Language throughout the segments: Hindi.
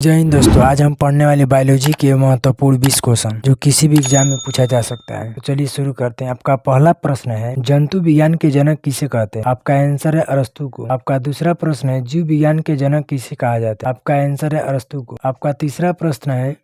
जय हिंद दोस्तों, आज हम पढ़ने वाले बायोलॉजी के महत्वपूर्ण 20 क्वेश्चन जो किसी भी एग्जाम में पूछा जा सकता है। तो चलिए शुरू करते हैं। आपका पहला प्रश्न है, जंतु विज्ञान के जनक किसे कहते हैं? आपका आंसर है अरस्तु को। आपका दूसरा प्रश्न है, जीव विज्ञान के जनक किसे कहा जाता है? आपका आंसर है अरस्तु को। आपका तीसरा प्रश्न है,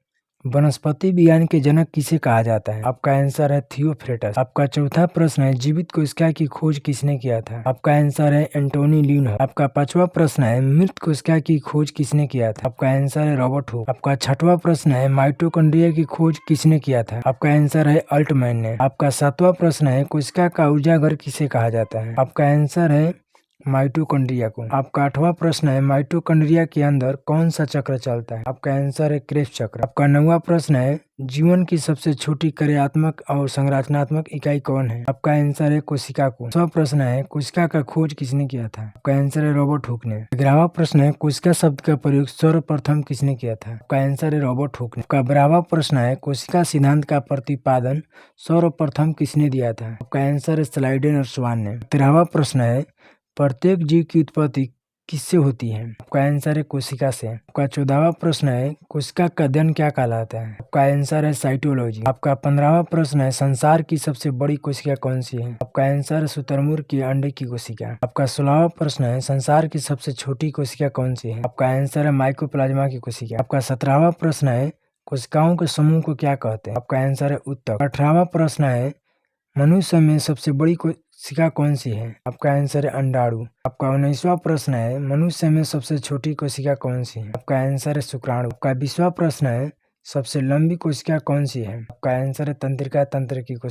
वनस्पति विज्ञान के जनक किसे कहा जाता है? आपका आंसर है थियोफ्रेटस। आपका चौथा प्रश्न है, जीवित कोशिका की खोज किसने किया था? आपका आंसर है एंटोनी ल्यूनर। आपका पांचवा प्रश्न है, मृत कोशिका की खोज किसने किया था? आपका आंसर है रॉबर्ट हुक। आपका छठवां प्रश्न है, माइटोकॉन्ड्रिया की खोज किसने किया था? आपका आंसर है अल्टमैन ने। आपका सातवां प्रश्न है, कोशिका का ऊर्जा घर किसे कहा जाता है? आपका आंसर है माइटोकॉन्ड्रिया को। आपका आठवां प्रश्न है, माइटोकॉन्ड्रिया के अंदर कौन सा चक्र चलता है? आपका आंसर है क्रेब्स चक्र। आपका नौवां प्रश्न है, जीवन की सबसे छोटी कार्यात्मक और संरचनात्मक इकाई कौन है? आपका आंसर है कोशिका को। 10वां प्रश्न है, कोशिका का खोज किसने किया था? आपका आंसर है रॉबर्ट हुक ने। 11वां प्रश्न है, कोशिका शब्द का प्रयोग सर्वप्रथम किसने किया था? आपका आंसर है रॉबर्ट हुक ने। आपका 12वां प्रश्न है, कोशिका सिद्धांत का प्रतिपादन सर्वप्रथम किसने दिया था? आपका आंसर है स्लाइडेन और स्वान ने। 13वां प्रश्न है, प्रत्येक जीव की उत्पत्ति किससे होती है? आपका आंसर है कोशिका से। आपका 14वां प्रश्न है, कोशिका का अध्ययन क्या कहलाता है? आपका आंसर है साइटोलॉजी। आपका 15वां प्रश्न है, संसार की सबसे बड़ी कोशिका कौन सी है? आपका आंसर है शुतुरमुर्ग के अंडे की कोशिका। आपका 16वां प्रश्न है, संसार की सबसे छोटी कोशिका कौन सी है? आपका आंसर है माइकोप्लाज्मा की कोशिका। आपका 17वां प्रश्न है, कोशिकाओं के समूह को क्या कहते हैं? आपका आंसर है ऊतक। 18वां प्रश्न है, मनुष्य में सबसे बड़ी कोशिका कौन सी है? आपका आंसर है अंडाणु। आपका 19वां प्रश्न है, मनुष्य में सबसे छोटी कोशिका कौन सी है? आपका आंसर है शुक्राणु। आपका 20वां प्रश्न है, सबसे लंबी कोशिका कौन सी है? आपका आंसर है तंत्रिका तंत्र की कोशिका।